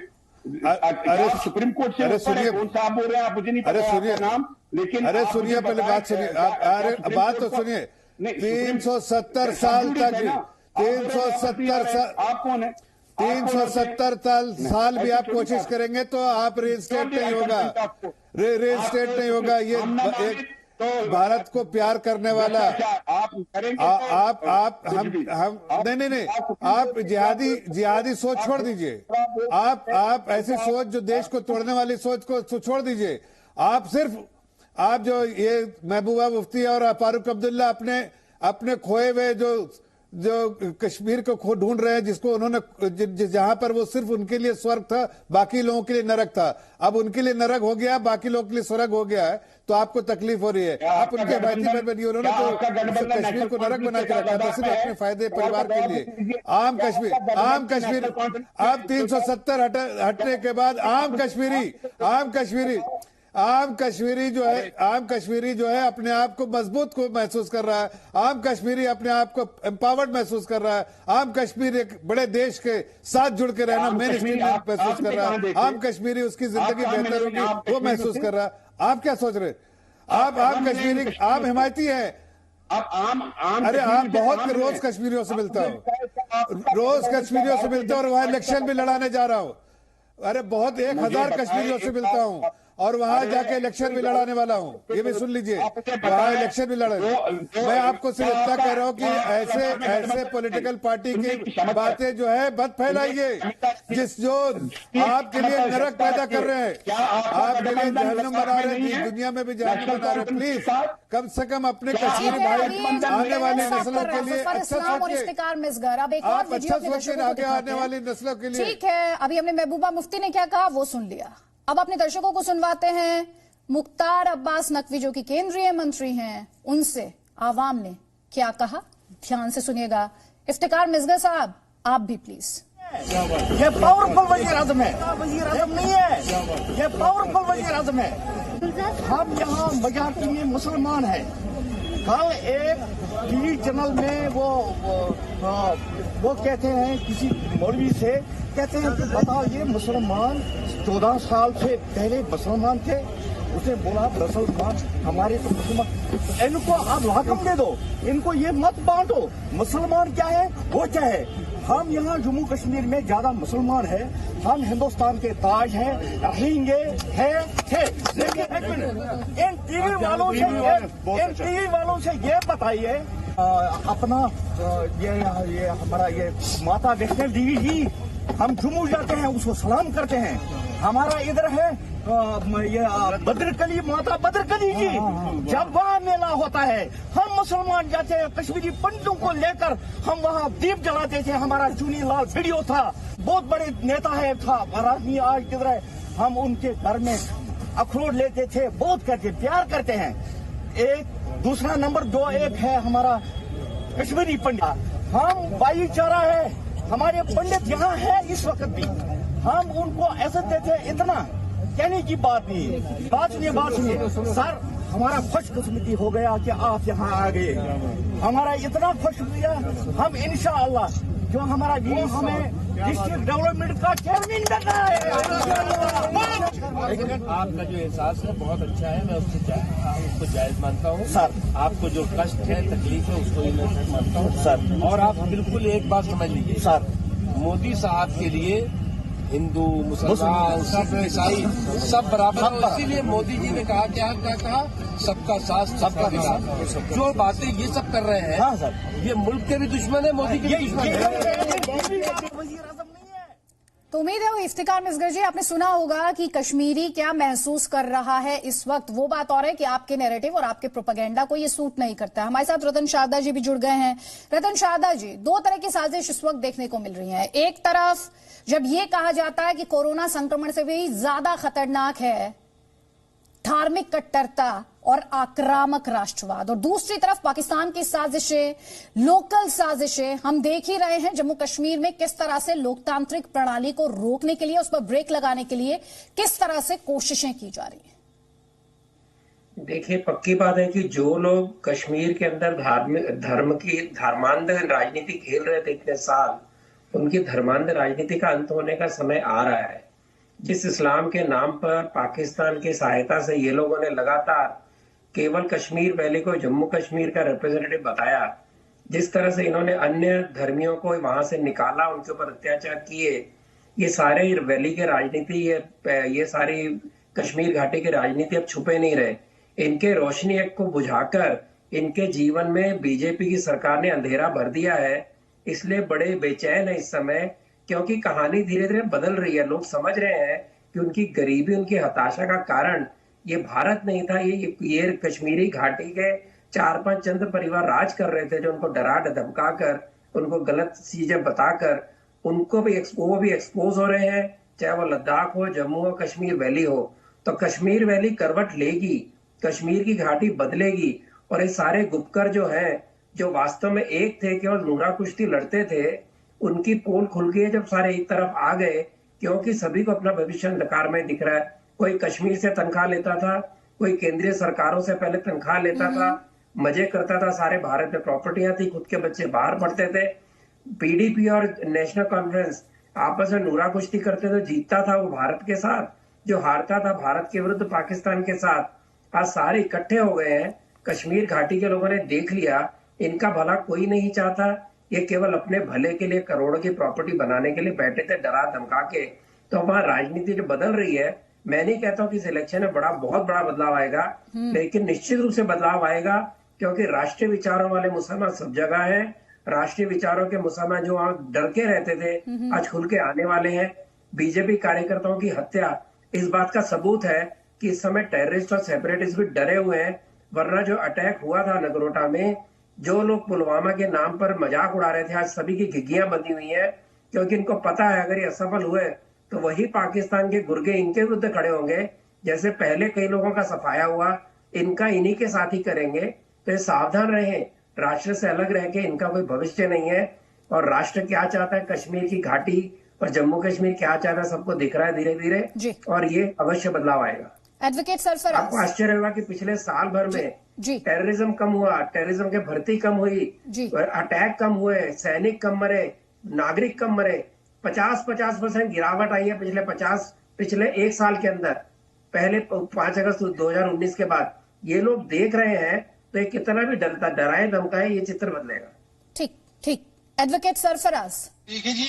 अरे सुप्रीम कोर्ट से ऊपर है। कौन सा आप बोल रहे हैं? आप मुझे नहीं पता आपका नाम, लेकिन अरे सुनिए, पहले बात सुनिए। अरे बात तो सुनिए। 370 साल तक 370 साल आप कौन है? 370 साल भी आप कोशिश करेंगे तो आप रीइंस्टेट नहीं होगा, रीइंस्टेट नहीं होगा। ये एक भारत को प्यार करने वाला आप करेंगे, आप हम नहीं, आप जिहादी सोच छोड़ दीजिए। आप ऐसी सोच जो देश को तोड़ने वाली सोच को छोड़ दीजिए। आप जो ये महबूबा मुफ्ती और फारूक अब्दुल्ला अपने खोए हुए जो जो कश्मीर को ढूंढ रहे हैं, जिसको उन्होंने जहां पर वो सिर्फ उनके लिए स्वर्ग था, बाकी लोगों के लिए नरक था, अब उनके लिए नरक हो गया, बाकी लोगों के लिए स्वर्ग हो गया है, तो आपको तकलीफ हो रही है। आप उनके हिमायती बनिए। उन्होंने तो कश्मीर को नरक बना के रखा था सिर्फ अपने फायदे परिवार के लिए। आम कश्मीर अब 370 हटने के बाद आम कश्मीरी जो है अपने आप को मजबूत को महसूस कर रहा है। आम कश्मीरी अपने आप को एम्पावर्ड महसूस कर रहा है। आम कश्मीरी एक बड़े देश के साथ जुड़ के रहना मेन स्ट्रीम महसूस कर रहा है। आम कश्मीरी उसकी जिंदगी बेहतर होगी वो महसूस कर रहा है। आप क्या सोच रहे? आप आम कश्मीरी, आम हिमायती है। अरे आप बहुत रोज कश्मीरियों से मिलता हूँ, और वहां इलेक्शन भी लड़ाने जा रहा हूँ। अरे बहुत 1000 कश्मीरियों से मिलता हूँ और वहां जाके इलेक्शन भी लड़ाने वाला हूं। ये भी सुन लीजिए, वहां इलेक्शन भी लड़े। मैं आपको सिर्फ इतना कह रहा हूं कि ऐसे पॉलिटिकल पार्टी की बातें जो है मत फैलाइए, जो आपके लिए नरक पैदा कर रहे हैं, आपके लिए जहन्नुम बना रहे हैं, दुनिया में भी जहन्नुम बना रहे हैं। प्लीज कम से कम अपने कश्मीरी भाई आने वाली नस्लों के लिए अच्छा सोचिए। आप अच्छा सोचिए आगे आने वाली नस्लों के लिए। ठीक है, अभी हमने महबूबा मुफ्ती ने क्या कहा वो सुन लिया। अब अपने दर्शकों को सुनवाते हैं मुख्तार अब्बास नकवी जो कि केंद्रीय मंत्री हैं, उनसे आवाम ने क्या कहा। ध्यान से सुनिएगा। इफ्तिकार मिसगर साहब आप भी प्लीज। ये पावरफुल वजीर आजम है, वजीर आजम नहीं है, ये पावरफुल वजीर आजम है। हम यहाँ मजाकी में मुसलमान हैं। कल एक टीवी चैनल में वो कहते हैं किसी मौलवी से, कहते हैं कि बताओ ये मुसलमान 14 साल से पहले मुसलमान थे। उसने बोला मुसलमान हमारे तो मुसलमान, इनको आप लाकम दे दो, इनको ये मत बांटो। मुसलमान क्या है वो क्या है। हम यहाँ जम्मू कश्मीर में ज्यादा मुसलमान है, हम हिंदुस्तान के ताज हैं, रहेंगे थे। लेकिन एक मिनट, इन टीवी वालों से ये बताइए अपना ये हमारा ये माता वैष्णो देवी जी, हम जम्मू जाते हैं उसको सलाम करते हैं। हमारा इधर है ये बद्रकली, माता बद्रकली जी, जब वहाँ मेला होता है हम मुसलमान जाते हैं, कश्मीरी पंडितों को लेकर हम वहाँ दीप जलाते थे। हमारा चुनी लाल वीडियो था, बहुत बड़े नेता है था, आदमी आज किधर है। हम उनके घर में अखरोट लेते थे, बहुत करते प्यार करते हैं। एक दूसरा नंबर 2 एक है हमारा कश्मीरी पंडित, हम भाईचारा है। हमारे पंडित यहाँ है इस वक्त भी, हम उनको इज्जत देते हैं। इतना कहने की बात नहीं, बात सुनिए सर, हमारा खुशकिस्मती हो गया कि आप यहाँ आ गए। हमारा इतना खुश किया, हम इंशाअल्लाह जो हमारा जी हमें डिस्ट्रिक्ट डेवलपमेंट का चेयरमैन करना है। लेकिन आपका जो एहसास है बहुत अच्छा है, मैं उसको जायज मानता हूँ सर। आपको जो कष्ट है, तकलीफ है, उसको भी मैं मानता हूँ सर। और आप बिल्कुल एक बात समझ लीजिए सर, मोदी साहब के लिए हिंदू, मुसलमान, सिख, ईसाई सब बराबर है। इसीलिए मोदी जी ने कहा क्या कहा, सबका साथ सबका विकास। जो बातें ये सब कर रहे हैं, हाँ सर, ये मुल्क के भी दुश्मन है, मोदी के भी दुश्मन है। तो उम्मीद है इफ्तिकार मिसगर जी आपने सुना होगा कि कश्मीरी क्या महसूस कर रहा है इस वक्त। वो बात और है कि आपके नैरेटिव और आपके प्रोपेगेंडा को ये सूट नहीं करता। हमारे साथ रतन शारदा जी भी जुड़ गए हैं। रतन शारदा जी, 2 तरह की साजिश इस वक्त देखने को मिल रही है। एक तरफ जब ये कहा जाता है कि कोरोना संक्रमण से भी ज्यादा खतरनाक है धार्मिक कट्टरता और आक्रामक राष्ट्रवाद, और दूसरी तरफ पाकिस्तान की साजिशें, लोकल साजिशें हम देख ही रहे हैं जम्मू कश्मीर में किस तरह से लोकतांत्रिक प्रणाली को रोकने के लिए, उस पर ब्रेक लगाने के लिए किस तरह से कोशिशें की जा रही हैं। देखिए, पक्की बात है कि जो लोग कश्मीर के अंदर धर्मांध राजनीति खेल रहे थे इतने साल, उनकी धर्मांध राजनीति का अंत होने का समय आ रहा है। जिस इस्लाम के नाम पर पाकिस्तान की सहायता से ये लोगों ने लगातार केवल कश्मीर वैली को जम्मू कश्मीर का रिप्रेजेंटेटिव बताया, जिस तरह से इन्होंने अन्य धर्मियों को वहां से निकाला, उनके ऊपर अत्याचार किए, ये सारे वैली के राजनीति, ये सारी कश्मीर घाटी की राजनीति अब छुपे नहीं रहे। इनके रोशनी एक को बुझाकर इनके जीवन में बीजेपी की सरकार ने अंधेरा भर दिया है। इसलिए बड़े बेचैन है इस समय, क्योंकि कहानी धीरे धीरे बदल रही है। लोग समझ रहे हैं कि उनकी गरीबी, उनकी हताशा का कारण ये भारत नहीं था, ये कश्मीरी घाटी के 4-5 चंद परिवार राज कर रहे थे, जो उनको डरा धमका कर उनको गलत चीजें बताकर उनको भी वो भी एक्सपोज हो रहे हैं, चाहे वो लद्दाख हो, जम्मू हो, कश्मीर वैली हो। तो कश्मीर वैली करवट लेगी, कश्मीर की घाटी बदलेगी और ये सारे गुपकर जो हैं, जो वास्तव में एक थे केवल नूरा कुश्ती लड़ते थे, उनकी पोल खुल गई जब सारे एक तरफ आ गए, क्योंकि सभी को अपना भविष्य अंधकार में दिख रहा है। कोई कश्मीर से तनख्वाह लेता था, कोई केंद्रीय सरकारों से पहले तनख्वाह लेता था, मजे करता था, सारे भारत में प्रॉपर्टियां थी, खुद के बच्चे बाहर पढ़ते थे। पीडीपी और नेशनल कॉन्फ्रेंस आपस में नूरा कुश्ती करते थे, जीतता था वो भारत के साथ, जो हारता था भारत के विरुद्ध पाकिस्तान के साथ। आज सारे इकट्ठे हो गए हैं, कश्मीर घाटी के लोगों ने देख लिया इनका भला कोई नहीं चाहता, ये केवल अपने भले के लिए करोड़ों की प्रॉपर्टी बनाने के लिए बैठे थे डरा धमका के। तो वहां राजनीति जो बदल रही है, मैं नहीं कहता हूं कि इस इलेक्शन में बहुत बड़ा बदलाव आएगा, लेकिन निश्चित रूप से बदलाव आएगा, क्योंकि राष्ट्रीय विचारों वाले मुसलमान सब जगह है। राष्ट्रीय विचारों के मुसलमान जो वहां डर के रहते थे आज खुल के आने वाले हैं। बीजेपी कार्यकर्ताओं की हत्या इस बात का सबूत है कि इस समय टेररिस्ट और सेपरेटिस्ट भी डरे हुए हैं, वरना जो अटैक हुआ था नगरोटा में, जो लोग पुलवामा के नाम पर मजाक उड़ा रहे थे, आज सभी की घिघियां बंधी हुई हैं, क्योंकि इनको पता है अगर ये असफल हुए तो वही पाकिस्तान के गुर्गे इनके विरुद्ध खड़े होंगे, जैसे पहले कई लोगों का सफाया हुआ, इनका इन्हीं के साथ ही करेंगे। तो ये सावधान रहें, राष्ट्र से अलग रह के इनका कोई भविष्य नहीं है। और राष्ट्र क्या चाहता है, कश्मीर की घाटी और जम्मू कश्मीर क्या चाहता है, सबको दिख रहा है धीरे धीरे, और ये अवश्य बदलाव आएगा। एडवोकेट सरफराज, आपको आश्चर्य होगा कि पिछले साल भर में टेररिज्म कम हुआ, टेररिज्म के भर्ती कम हुई, अटैक कम हुए, सैनिक कम मरे, नागरिक कम मरे, 50% गिरावट आई है पिछले एक साल के अंदर, पहले 5 अगस्त 2019 के बाद। ये लोग देख रहे हैं, तो ये कितना भी डराए धमकाए, ये चित्र बदलेगा। ठीक। एडवोकेट सरफराज, देखिए जी,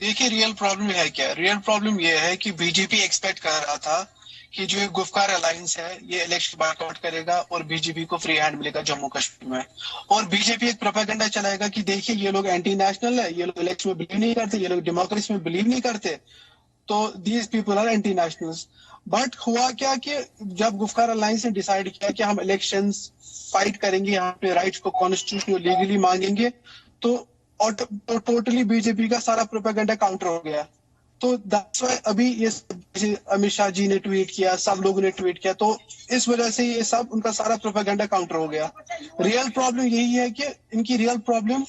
देखिए रियल प्रॉब्लम है क्या? रियल प्रॉब्लम ये है कि बीजेपी एक्सपेक्ट कर रहा था कि जो एक गुफकार अलायंस है ये इलेक्शन बायकॉट करेगा और बीजेपी को फ्री हैंड मिलेगा जम्मू कश्मीर में, और बीजेपी एक प्रोपेगेंडा चलाएगा कि देखिए ये लोग एंटी नेशनल है, ये लोग इलेक्शन में बिलीव नहीं करते, ये लोग डेमोक्रेसी में बिलीव नहीं करते, तो these people are anti nationals. But हुआ क्या कि जब गुफकार अलायंस ने डिसाइड किया कि हम इलेक्शंस फाइट करेंगे, हम अपने राइट्स को कॉन्स्टिट्यूशनल लीगली मांगेंगे, तो टोटली बीजेपी का सारा प्रोपेगेंडा काउंटर हो गया। तो दैट्स व्हाई अभी ये अमित शाह जी ने ट्वीट किया, सब लोगों ने ट्वीट किया, तो इस वजह से ये सब उनका सारा प्रोपेगेंडा काउंटर हो गया। रियल प्रॉब्लम यही है कि इनकी रियल प्रॉब्लम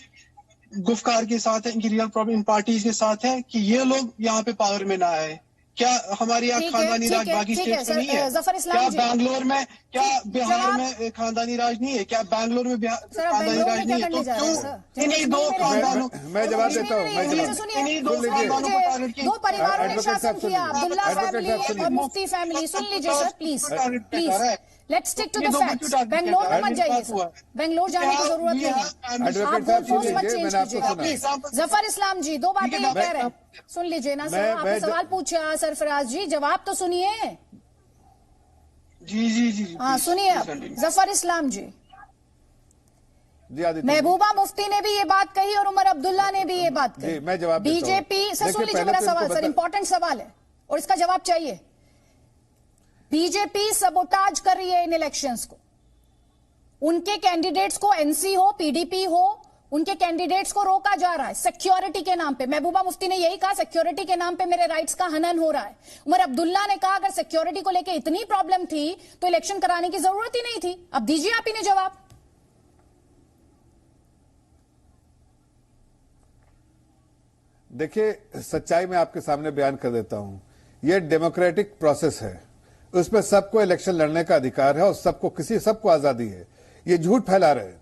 गुफकार के साथ है, इनकी रियल प्रॉब्लम इन पार्टीज के साथ है कि ये लोग यहाँ पे पावर में ना आए। क्या हमारे यहाँ खानदानी राज बाकी स्टेट्स में नहीं है? क्या बैंगलोर में, क्या बिहार में खानदानी राज नहीं है? क्या बैंगलोर में खानदानी राज नहीं है? तो क्यों इन्हीं दो खानदानों, मैं जवाब देता हूँ, इन्हीं दो खानदानों को टारगेट किया, दो परिवारों ने शासन किया, अब्दुल्ला फैमिली और मुफ्ती फैमिली। सुन लीजिए sir, please let's stick to the facts. Bangalore में मत जाइए सर, बेंगलोर जाने की जरूरत नहीं है, आप गोलपोस्ट मत चेंज कीजिएगा प्लीज। जफर इस्लाम जी, 2 बातें ये कह रहे हैं, सुन लीजिए ना सर, आपने सवाल पूछा सरफराज जी, जवाब तो सुनिए। जी हाँ सुनिए आप, जफर इस्लाम जी। महबूबा मुफ्ती ने भी ये बात कही और उमर अब्दुल्ला ने भी ये बात कही। मैं जवाब बीजेपी सर, सुन लीजिए मेरा सवाल सर, इंपॉर्टेंट सवाल है और इसका जवाब चाहिए। बीजेपी सबोटाज कर रही है इन इलेक्शंस को, उनके कैंडिडेट्स को, एनसी हो, पीडीपी हो, उनके कैंडिडेट्स को रोका जा रहा है सिक्योरिटी के नाम पे। महबूबा मुफ्ती ने यही कहा, सिक्योरिटी के नाम पे मेरे राइट्स का हनन हो रहा है। उमर अब्दुल्ला ने कहा अगर सिक्योरिटी को लेके इतनी प्रॉब्लम थी तो इलेक्शन कराने की जरूरत ही नहीं थी। अब दीजिए आप इन्हें जवाब। देखिए, सच्चाई में आपके सामने बयान कर देता हूं, यह डेमोक्रेटिक प्रोसेस है, उसमें सबको इलेक्शन लड़ने का अधिकार है और सबको आजादी है। ये झूठ फैला रहे हैं।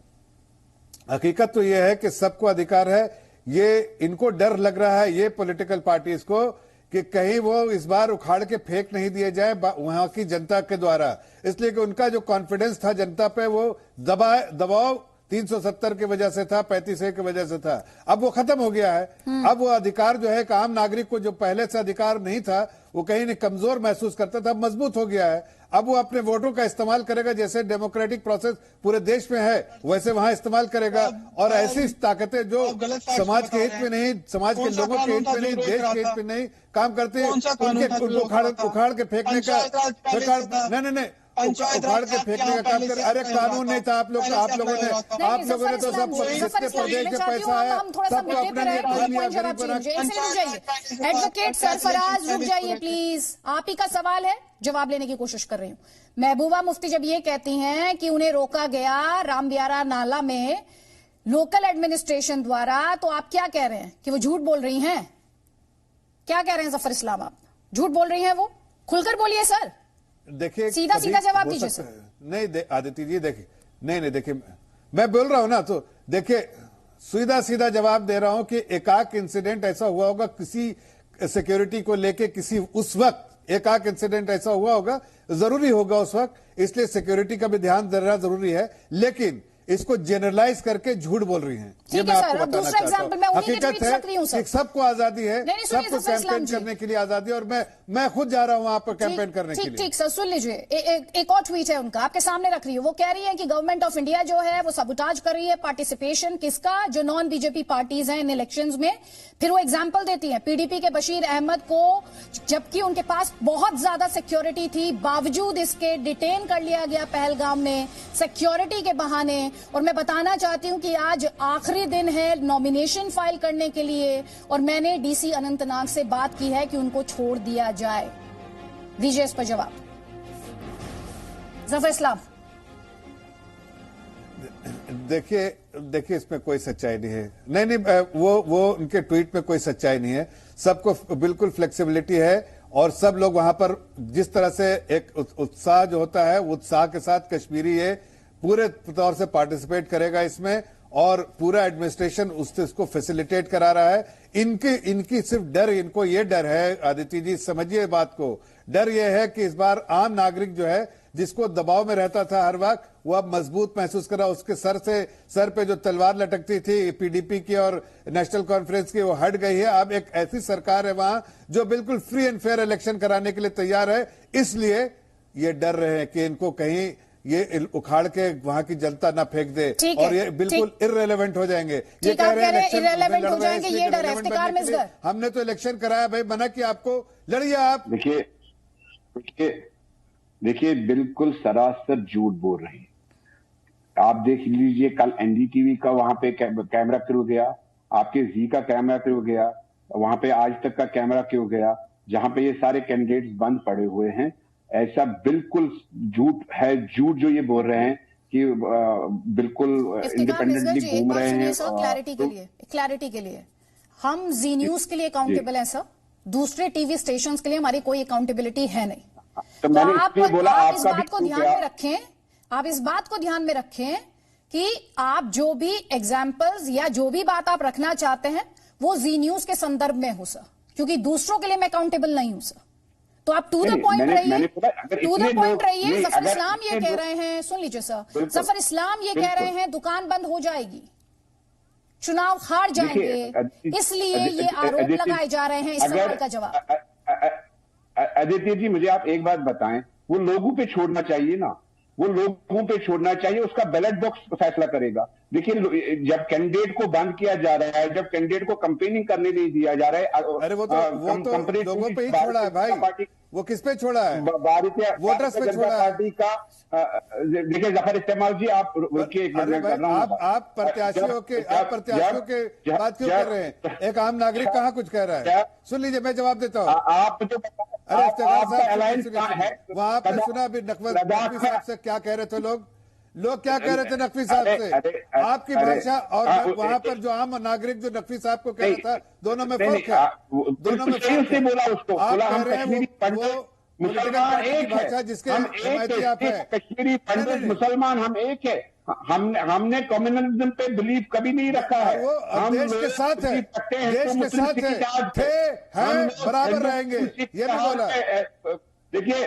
हकीकत तो यह है कि सबको अधिकार है। ये इनको डर लग रहा है, ये पॉलिटिकल पार्टीज को, कि कहीं वो इस बार उखाड़ के फेंक नहीं दिए जाए वहां की जनता के द्वारा, इसलिए कि उनका जो कॉन्फिडेंस था जनता पे, वो दबाव 370 की वजह से था, 35A की वजह से था। अब वो खत्म हो गया है। अब वो अधिकार जो है एक आम नागरिक को, जो पहले से अधिकार नहीं था, वो कहीं न कमजोर महसूस करता था, मजबूत हो गया है। अब वो अपने वोटों का इस्तेमाल करेगा, जैसे डेमोक्रेटिक प्रोसेस पूरे देश में है वैसे वहां इस्तेमाल करेगा। और ऐसी ताकतें जो समाज के हित में नहीं, समाज के लोगों के हित में नहीं, देश के हित में नहीं काम करते, उनको उखाड़ के फेंकने का नहीं। उखाड़ के फेंकने का काम कर। अरे कानून नहीं था आप लोगों ने तो सब जिसके प्रदेश में पैसा है सबको अपने लिए खोल लिया, गरीब बना के। एडवोकेट सरफराज रुक जाइए प्लीज, आप ही का सवाल है, जवाब लेने की कोशिश कर रही हूँ। महबूबा मुफ्ती जब ये कहती हैं कि उन्हें रोका गया रामदियारा नाला में लोकल एडमिनिस्ट्रेशन द्वारा, तो आप क्या कह रहे हैं कि वो झूठ बोल रही हैं? क्या कह रहे हैं जफर इस्लाम, आप झूठ बोल रही हैं? वो खुलकर बोलिए सर, देखिए सीधा सीधा जवाब दीजिए सर। नहीं आदित्य जी देखिए, नहीं देखिए मैं बोल रहा हूं ना, तो देखिए सीधा सीधा जवाब दे रहा हूं कि एकाक इंसिडेंट ऐसा हुआ होगा किसी सिक्योरिटी को लेके, किसी उस वक्त एकाक इंसिडेंट ऐसा हुआ होगा, जरूरी होगा उस वक्त, इसलिए सिक्योरिटी का भी ध्यान देना जरूरी है, लेकिन इसको जनरलाइज करके झूठ बोल रही हैं। ये मैं आपको बताना चाहता हूं। हकीकत है कि सबको आजादी है, सबको कैंपेन करने के लिए आजादी है, और मैं खुद जा रहा हूं वहां पर कैंपेन करने के लिए। ठीक सर, सुन लीजिए, एक और ट्वीट है उनका, आपके सामने रख रही है। वो कह रही है कि गवर्नमेंट ऑफ इंडिया जो है वो सबुटाज कर रही है पार्टिसिपेशन किसका, जो नॉन बीजेपी पार्टीज हैं इन इलेक्शंस में। फिर वो एग्जाम्पल देती है पीडीपी के बशीर अहमद को, जबकि उनके पास बहुत ज्यादा सिक्योरिटी थी, बावजूद इसके डिटेन कर लिया गया पहलगाम में सिक्योरिटी के बहाने। और मैं बताना चाहती हूं कि आज आखिरी दिन है नॉमिनेशन फाइल करने के लिए, और मैंने डीसी अनंतनाग से बात की है कि उनको छोड़ दिया जाए। दीजिए इस पर जवाब जफर इस्लाम। देखिए इसमें कोई सच्चाई नहीं है। नहीं वो उनके ट्वीट में कोई सच्चाई नहीं है। सबको बिल्कुल फ्लेक्सिबिलिटी है, और सब लोग वहां पर जिस तरह से एक उत्साह जो होता है, उत्साह के साथ कश्मीरी ये पूरे तौर से पार्टिसिपेट करेगा इसमें, और पूरा एडमिनिस्ट्रेशन उसको फैसिलिटेट करा रहा है। इनकी सिर्फ डर, इनको ये डर है, आदित्य जी समझिए बात को, डर ये है कि इस बार आम नागरिक जो है, जिसको दबाव में रहता था हर वक्त, वो अब मजबूत महसूस कर रहा। उसके सर पे जो तलवार लटकती थी पीडीपी की और नेशनल कॉन्फ्रेंस की, वो हट गई है। अब एक ऐसी सरकार है वहां जो बिल्कुल फ्री एंड फेयर इलेक्शन कराने के लिए तैयार है। इसलिए ये डर रहे हैं कि इनको कहीं ये उखाड़ के वहां की जनता ना फेंक दे, और ये बिल्कुल इररेलेवेंट हो जाएंगे। ये कह रहे हैं इररेलेवेंट हो जाएंगे, ये डर है। इफ्तिकार मिसगर, हमने तो इलेक्शन कराया भाई, मना किया आपको, लड़िए आप। देखिए बिल्कुल सरासर झूठ बोल रही है। आप देख लीजिए, कल एनडीटीवी का वहां पे कैमरा क्यों गया, आपके जी का कैमरा क्यों गया, वहां पे आज तक का कैमरा क्यों गया, जहां पे ये सारे कैंडिडेट्स बंद पड़े हुए हैं। ऐसा बिल्कुल झूठ है, झूठ जो ये बोल रहे हैं कि बिल्कुल इंडिपेंडेंटली घूम रहे हैं। क्लैरिटी के लिए हम जी न्यूज के लिए अकाउंटेबल हैं सर, दूसरे टीवी स्टेशंस के लिए हमारी कोई अकाउंटेबिलिटी है नहीं। तो आप इस बात को ध्यान में रखें, आप इस बात को ध्यान में रखें कि आप जो भी एग्जाम्पल्स या जो भी बात आप रखना चाहते हैं वो जी न्यूज के संदर्भ में हो सर, क्योंकि दूसरों के लिए मैं अकाउंटेबल नहीं हूं सर। तो आप टू द पॉइंट रहिए, टू द पॉइंट रहिए। जफर इस्लाम ये कह रहे हैं, सुन लीजिए सर, जफर इस्लाम ये कह रहे हैं दुकान बंद हो जाएगी, चुनाव हार जाएंगे, इसलिए ये आरोप लगाए जा रहे हैं। इस सवाल का जवाब आदित्य जी, मुझे आप एक बात बताएं, वो लोगों पे छोड़ना चाहिए ना, वो लोगों पे छोड़ना चाहिए, उसका बैलेट बॉक्स फैसला करेगा। देखिए जब कैंडिडेट को बंद किया जा रहा है, जब कैंडिडेट को कैंपेनिंग करने नहीं दिया जा रहा है, अरे वो तो लोगों पे ही छोड़ा है भाई, वो किस पे छोड़ा है? वोटर्स पे छोड़ा है पार्टी का। देखिए जफर इस्तेमाल जी, आप आप प्रत्याशियों के बात क्यों कर रहे हैं? एक आम नागरिक कहाँ कुछ कह रहा है? सुन लीजिए, मैं जवाब देता हूँ। आप जो वहां पर सुना अभी नकवी साहब से क्या कह रहे थे लोग क्या कह रहे थे नकवी साहब से? आपकी भाषा और वहां पर जो आम नागरिक जो नकवी साहब को कह रहा था, दोनों में फर्क है। दोनों में फर्क है। आप कह रहे हैं वो मुसलमान एक भाषा जिसके कश्मीरी पंडित मुसलमान हम एक है। हमने कम्युनलिज्म पे बिलीव कभी नहीं रखा है। वो देश के साथ है, देश के साथ हैं, बराबर रहेंगे, ये भी बोला। देखिए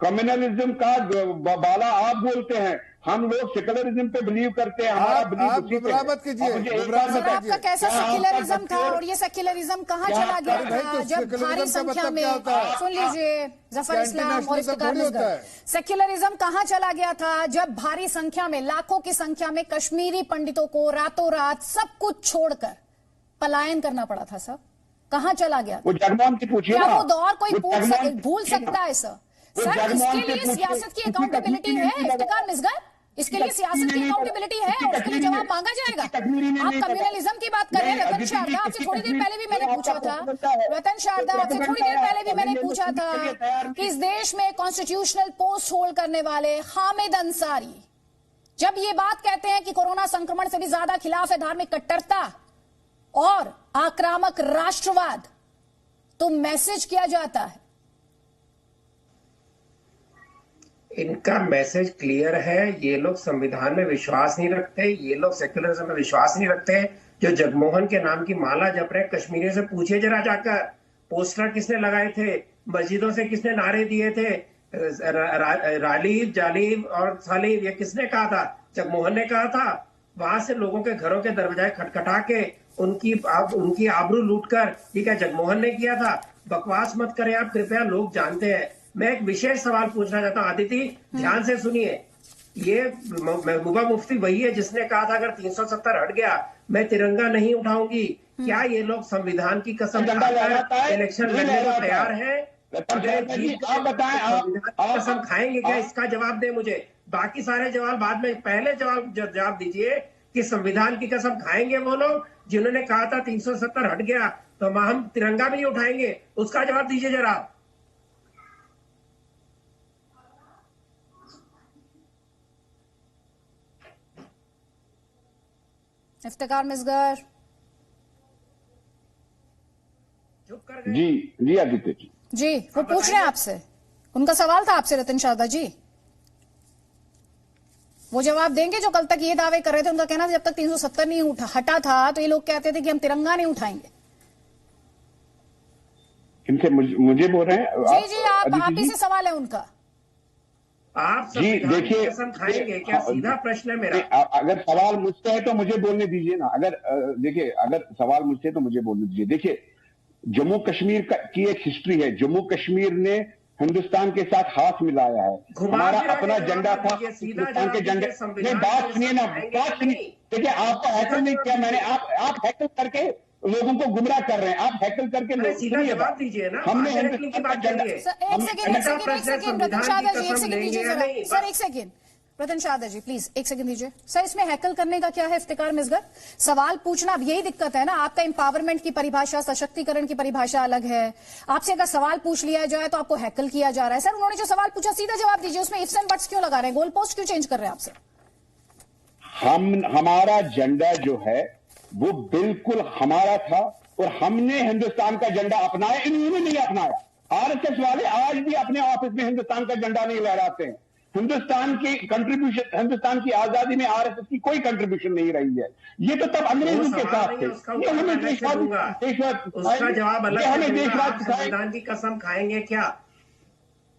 कम्युनलिज्म का बाला आप बोलते हैं, हम लोग सेकुलरिज्म पे बिलीव करते हैं। आप बराबर कीजिए, आपका कैसा सेक्युलरिज्म था और ये सेक्युलरिज्म कहाँ चला गया था जब भारी संख्या में, सुन लीजिए जफर इस्लाम और इफ्तिकार मिसगर, सेक्युलरिज्म कहाँ चला गया था जब भारी संख्या में, लाखों की संख्या में कश्मीरी पंडितों को रातों रात सब कुछ छोड़कर पलायन करना पड़ा था सर? कहाँ चला गया? वो जगमोहन की पूछिए क्या वो दौर कोई भूल सकता है सर? सर, इसके लिए सियासत की अकाउंटेबिलिटी है इफ्तिकार मिसगर, इसके लिए सियासत की अकाउंटेबिलिटी है और उसके लिए जवाब मांगा जाएगा। आप कम्युनलिज्म की बात कर रहे हैं। रतन शारदा, आपसे थोड़ी देर पहले भी मैंने पूछा था, रतन शारदा आपसे थोड़ी देर पहले भी मैंने पूछा था कि इस देश में कॉन्स्टिट्यूशनल पोस्ट होल्ड करने वाले हामिद अंसारी जब ये बात कहते हैं कि कोरोना संक्रमण से भी ज्यादा खिलाफ है धार्मिक कट्टरता और आक्रामक राष्ट्रवाद, तो मैसेज किया जाता है। इनका मैसेज क्लियर है, ये लोग संविधान में विश्वास नहीं रखते, ये लोग सेक्युलरिज्म में विश्वास नहीं रखते। जो जगमोहन के नाम की माला जप रहे, कश्मीरियों से पूछिए जरा जाकर, पोस्टर किसने लगाए थे, मस्जिदों से किसने नारे दिए थे, रालीब जालीब और सालीब, ये किसने कहा था? जगमोहन ने कहा था। वहां से लोगों के घरों के दरवाजे खटखटा के उनकी आबरू लूटकर, ठीक है, जगमोहन ने किया था। बकवास मत करें आप कृपया, लोग जानते हैं। मैं एक विशेष सवाल पूछना चाहता हूँ, आदिति ध्यान से सुनिए। ये महबूबा मुफ्ती वही है जिसने कहा था अगर 370 हट गया मैं तिरंगा नहीं उठाऊंगी। क्या ये लोग संविधान की कसम खाकर इलेक्शन लड़ने को तैयार है? आप बताएं, कसम खाएंगे क्या? इसका जवाब दे मुझे, बाकी सारे जवाब बाद में। पहले जवाब दीजिए कि संविधान की कसम खाएंगे वो लोग जिन्होंने कहा था 370 हट गया तो हम तिरंगा भी नहीं उठाएंगे, उसका जवाब दीजिए जरा। इफ्तिकार मिसगर जी आदित्य जी, वो पूछ रहे हैं आपसे, उनका सवाल था आपसे रतन शारदा जी, वो जवाब देंगे जो कल तक ये दावे कर रहे थे। उनका कहना था जब तक 370 नहीं हटा था तो ये लोग कहते थे कि हम तिरंगा नहीं उठाएंगे। इनसे मुझे बोल रहे हैं? जी आप ही से सवाल है उनका। आप जी देखिए, कसम खाएंगे क्या? सीधा प्रश्न है मेरा। अगर सवाल मुझसे है तो मुझे बोलने दीजिए ना। अगर देखिए, अगर सवाल मुझसे है तो मुझे बोलने दीजिए। देखिए, जम्मू कश्मीर की एक हिस्ट्री है। जम्मू कश्मीर ने हिंदुस्तान के साथ हाथ मिलाया है। हमारा अपना झंडा था, हिंदुस्तान के झंडे। नहीं, बात सुनिए ना, बात सुनिए। देखिए, आपको हैकल नहीं किया मैंने, आप हैकल करके लोगों को गुमराह कर रहे हैं। आप हैकल करके सीधा जवाब दीजिए ना। हमने हिंदुस्तान का झंडा, रतन शारदा जी प्लीज एक सेकंड दीजिए। सर, इसमें हैकल करने का क्या है इफ्तिकार मिसगर? सवाल पूछना, अब यही दिक्कत है ना, आपका एम्पावरमेंट की परिभाषा, सशक्तिकरण की परिभाषा अलग है। आपसे अगर सवाल पूछ लिया जाए तो आपको हैकल किया जा रहा है। सर, उन्होंने जो सवाल पूछा सीधा जवाब दीजिए, उसमें इफ्स एंड बट्स क्यों लगा रहे हैं, गोल पोस्ट क्यों चेंज कर रहे हैं आपसे? हमारा झंडा जो है वो बिल्कुल हमारा था और हमने हिंदुस्तान का झंडा अपनाया, इन्होंने नहीं अपनाया। आरएसएस वाले आज भी अपने ऑफिस में हिंदुस्तान का झंडा नहीं लहराते हैं। हिंदुस्तान की कंट्रीब्यूशन, हिंदुस्तान की आजादी में आरएसएस की कोई कंट्रीब्यूशन नहीं रही है। ये तो तब अंग्रेजों के साथ थे। ये हमें उसका जवाब अलग है। संविधान की कसम खाएंगे क्या?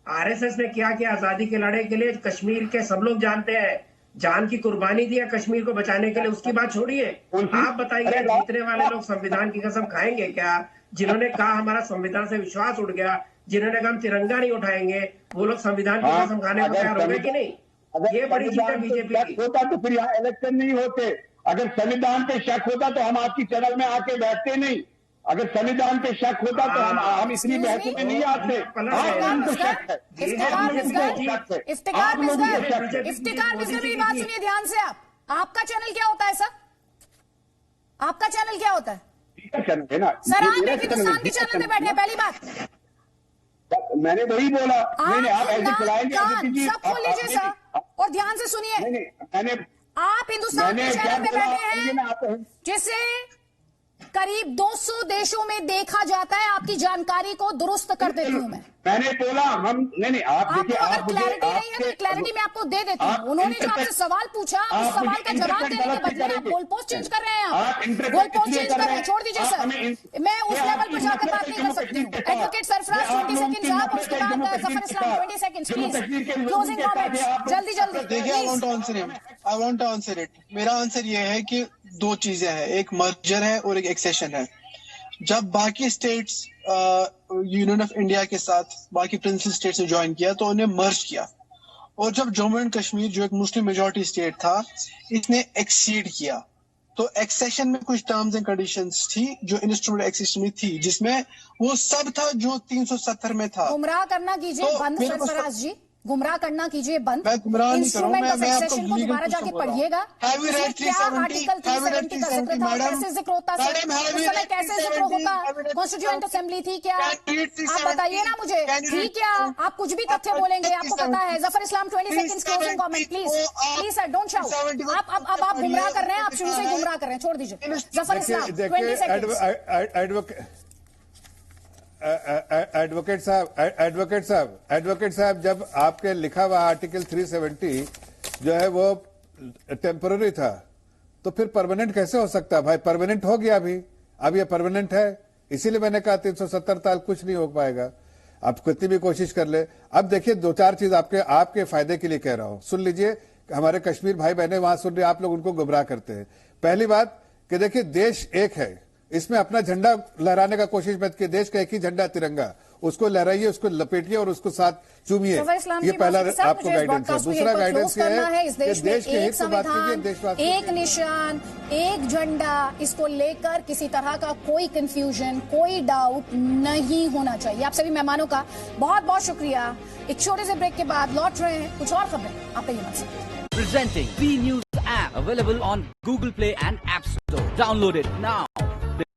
आरएसएस ने क्या किया आजादी के लड़ाई के लिए? कश्मीर के सब लोग जानते हैं, जान की कुर्बानी दिया कश्मीर को बचाने के लिए। उसकी बात छोड़िए, आप बताइए जीतने वाले लोग संविधान की कसम खाएंगे क्या? जिन्होंने कहा हमारा संविधान से विश्वास उठ गया, जिन्होंने कहा हम तिरंगा नहीं उठाएंगे, वो लोग संविधान की कसम खाने को तैयार होंगे कि नहीं? ये बड़ी चीज है बीजेपी की। होता तो फिर यहाँ इलेक्शन नहीं होते। अगर संविधान पे शक होता तो हम आपकी चैनल में आके बैठते नहीं। अगर संविधान पे शक होता तो हम इतनी बहसों में नहीं आते। आपको शक है। इफ्तिकार मिसगर मेरी बात सुनिए ध्यान से। आपका चैनल क्या होता है सर? आपका चैनल क्या होता है? चैनल है ना सर, आप एक हिंदुस्तान के चैनल में बैठे हैं, पहली बात। मैंने वही बोला। आप ऐसे चलाएंगे सब खोल लीजिए सर और ध्यान से सुनिए। आप हिंदुस्तान के चैनल में बैठे हैं जिसे करीब 200 देशों में देखा जाता है। आपकी जानकारी को दुरुस्त कर देती हूँ मैंने बोला हम नहीं आप देखिए, अगर क्लैरिटी नहीं है तो क्लैरिटी मैं आपको दे देती हूँ। उन्होंने जो आपसे सवाल पूछा उस सवाल का जवाब देने के बदले आप गोल पोस्ट चेंज कर रहे हैं। आप गोल पोस्ट चेंज कर रहे हैं, छोड़ दीजिए सर, मैं उस लेवल पर जाकर बात नहीं कर सकती हूँ। एडवोकेट सरफराज 20 सेकंड साहब, उसके बाद Zafar Islam 20 second please, closing comments जल्दी जल्दी। देखिए, I want to answer it. मेरा आंसर ये है कि दो चीजें हैं, एक मर्जर है और एक एक्सेशन है। जब बाकी स्टेट्स यूनियन ऑफ इंडिया के साथ बाकी प्रिंसिपल स्टेट्स ने ज्वाइन किया तो उन्हें मर्ज किया, और जब जम्मू एंड कश्मीर जो एक मुस्लिम मेजॉरिटी स्टेट था इसने एक्सीड किया। तो एक्सेशन में कुछ टर्म्स एंड कंडीशंस थी जो इंस्ट्रूमेंट एक्सेशन में थी, जिसमें वो सब था जो 370 में था। गुमराह करना कीजिए तो बंद सरफराज जी, गुमराह करना कीजिए बंद। मैं गुमराह नहीं करूं, इंस्ट्रूमेंट ऑफ मैं आपको एक्सेशन को लीगल दोबारा जाके पढ़िएगा। इसमें क्या आर्टिकल 370 का जिक्र था, कैसे जिक्र होता सर, उस समय कैसे जिक्र होता, कॉन्स्टिट्यूएंट असेंबली थी क्या, आप बताइए ना मुझे, थी क्या? आप कुछ भी तथ्य बोलेंगे, आपको पता है। Zafar Islam 20 seconds closing comment please sir, don't shout. आप गुमराह कर रहे हैं, आप शुरू से गुमराह कर रहे हैं, छोड़ दीजिए। जफर इस्लाम 20 सेकंड्स। एडवोकेट साहब, जब आपके लिखा हुआ आर्टिकल 370 जो है वो टेम्पररी था, तो फिर परमानेंट कैसे हो सकता है भाई? परमानेंट हो गया अभी, अब ये परमानेंट है, इसीलिए मैंने कहा 370 ताल कुछ नहीं हो पाएगा, आप कितनी भी कोशिश कर ले। अब देखिए, दो चार चीज आपके फायदे के लिए कह रहा हूं, सुन लीजिए। हमारे कश्मीर भाई बहने वहां सुन रहे, आप लोग उनको गुमराह करते हैं। पहली बात कि देखिए, देश एक है, इसमें अपना झंडा लहराने का कोशिश मत कीजिए। देश का एक ही झंडा तिरंगा, उसको लहराइए, उसको लपेटिए और उसको साथ चूमिए। ये पहला आपको गाइडेंस है। दूसरा गाइडेंस ये है कि देश के हित से बात कीजिए, देशवासी एक निशान, एक झंडा, इसको लेकर किसी तरह का कोई कंफ्यूजन, कोई डाउट नहीं होना चाहिए। आप सभी मेहमानों का बहुत बहुत शुक्रिया। एक छोटे से ब्रेक के बाद लौट रहे हैं, कुछ और खबरें आप तक मत सकते। Presenting B News app available on Google Play and App Store. Download it now.